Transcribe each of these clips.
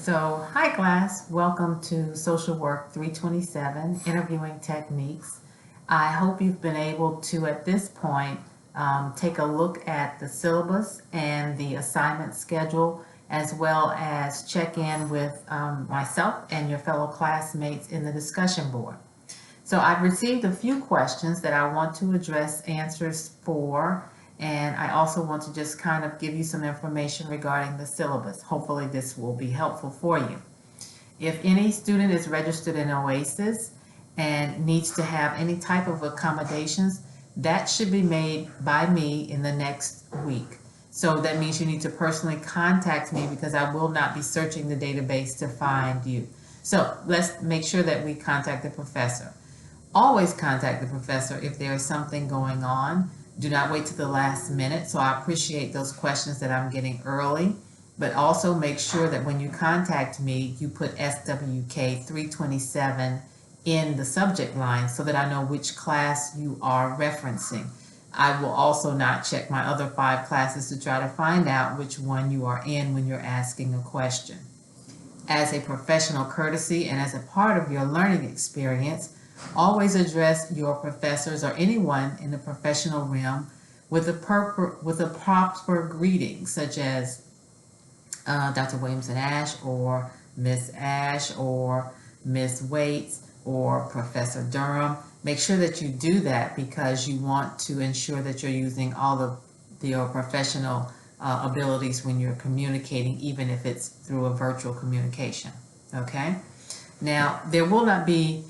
So, hi class, welcome to Social Work 327, Interviewing Techniques. I hope you've been able to, at this point, take a look at the syllabus and the assignment schedule, as well as check in with myself and your fellow classmates in the discussion board. So I've received a few questions that I want to address answers for, and I also want to just kind of give you some information regarding the syllabus. Hopefully this will be helpful for you. If any student is registered in OASIS and needs to have any type of accommodations, that should be made by me in the next week. So that means you need to personally contact me because I will not be searching the database to find you. So let's make sure that we contact the professor. Always contact the professor if there is something going on. Do not wait to the last minute. So I appreciate those questions that I'm getting early, but also make sure that when you contact me, you put SWK 327 in the subject line so that I know which class you are referencing. I will also not check my other 5 classes to try to find out which one you are in when you're asking a question. As a professional courtesy and as a part of your learning experience, always address your professors or anyone in the professional realm with a proper greeting, such as Dr. Williamson-Ashe or Miss Ashe or Miss Waits or Professor Durham. Make sure that you do that because you want to ensure that you're using all of your professional abilities when you're communicating, even if it's through a virtual communication. Okay? Now, there will not be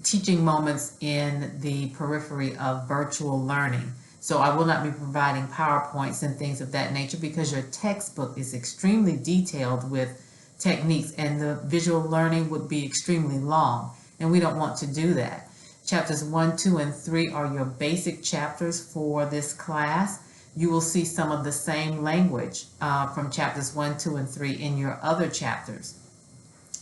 teaching moments in the periphery of virtual learning. So I will not be providing PowerPoints and things of that nature because your textbook is extremely detailed with techniques and the visual learning would be extremely long, and we don't want to do that. Chapters 1, 2, and 3 are your basic chapters for this class. You will see some of the same language from chapters 1, 2, and 3 in your other chapters.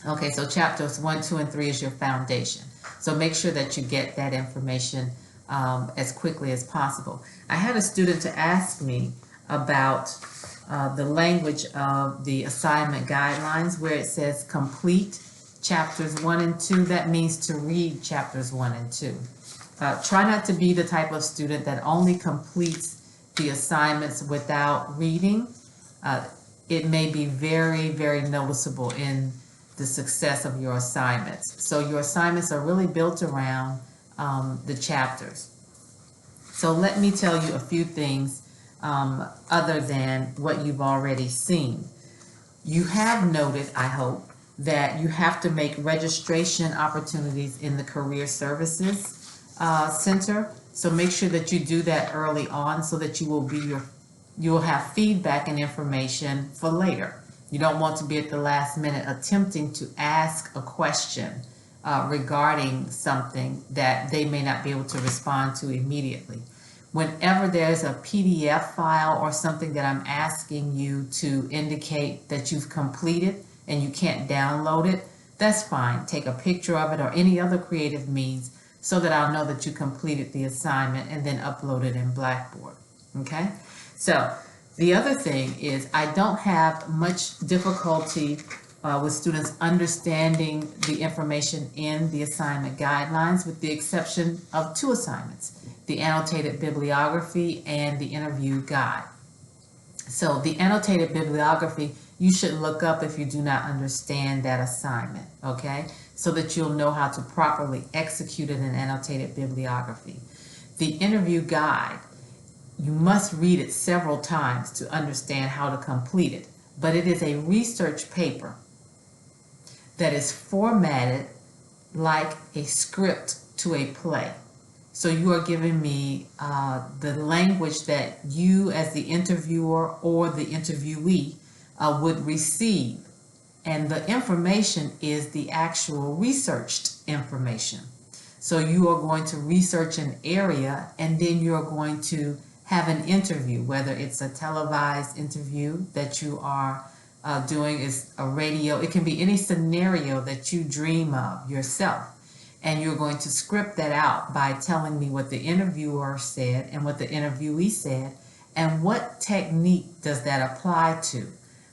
Okay, so chapters 1, 2, and 3 is your foundation. So make sure that you get that information as quickly as possible. I had a student to ask me about the language of the assignment guidelines where it says complete chapters 1 and 2. That means to read chapters 1 and 2. Try not to be the type of student that only completes the assignments without reading. It may be very, very noticeable in the success of your assignments. So your assignments are really built around the chapters. So let me tell you a few things other than what you've already seen. You have noted, I hope, that you have to make registration opportunities in the Career Services Center. So make sure that you do that early on so that you will have feedback and information for later. You don't want to be at the last minute attempting to ask a question regarding something that they may not be able to respond to immediately. Whenever there's a PDF file or something that I'm asking you to indicate that you've completed and you can't download it, that's fine. Take a picture of it or any other creative means so that I'll know that you completed the assignment and then upload it in Blackboard. Okay? So the other thing is I don't have much difficulty with students understanding the information in the assignment guidelines with the exception of 2 assignments, the annotated bibliography and the interview guide. So the annotated bibliography you should look up if you do not understand that assignment, okay? So that you'll know how to properly execute an annotated bibliography. The interview guide, you must read it several times to understand how to complete it. But it is a research paper that is formatted like a script to a play. So you are giving me the language that you as the interviewer or the interviewee would receive. And the information is the actual researched information. So you are going to research an area and then you're going to have an interview, whether it's a televised interview that you are doing, is a radio, it can be any scenario that you dream of yourself. And you're going to script that out by telling me what the interviewer said and what the interviewee said and what technique does that apply to.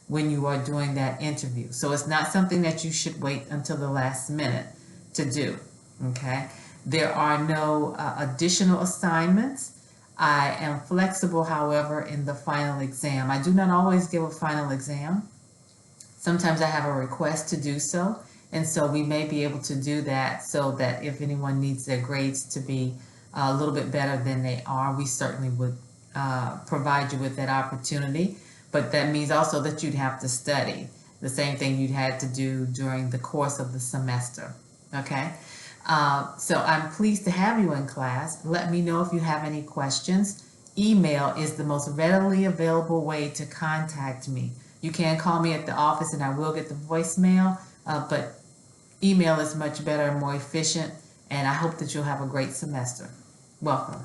when you are doing that interview. So it's not something that you should wait until the last minute to do, okay? There are no additional assignments. I am flexible, however, in the final exam. I do not always give a final exam. Sometimes I have a request to do so, and so we may be able to do that so that if anyone needs their grades to be a little bit better than they are, we certainly would provide you with that opportunity. But that means also that you'd have to study the same thing you'd had to do during the course of the semester, okay? So I'm pleased to have you in class. Let me know if you have any questions. Email is the most readily available way to contact me. You can call me at the office and I will get the voicemail, but email is much better and more efficient, and I hope that you'll have a great semester. Welcome.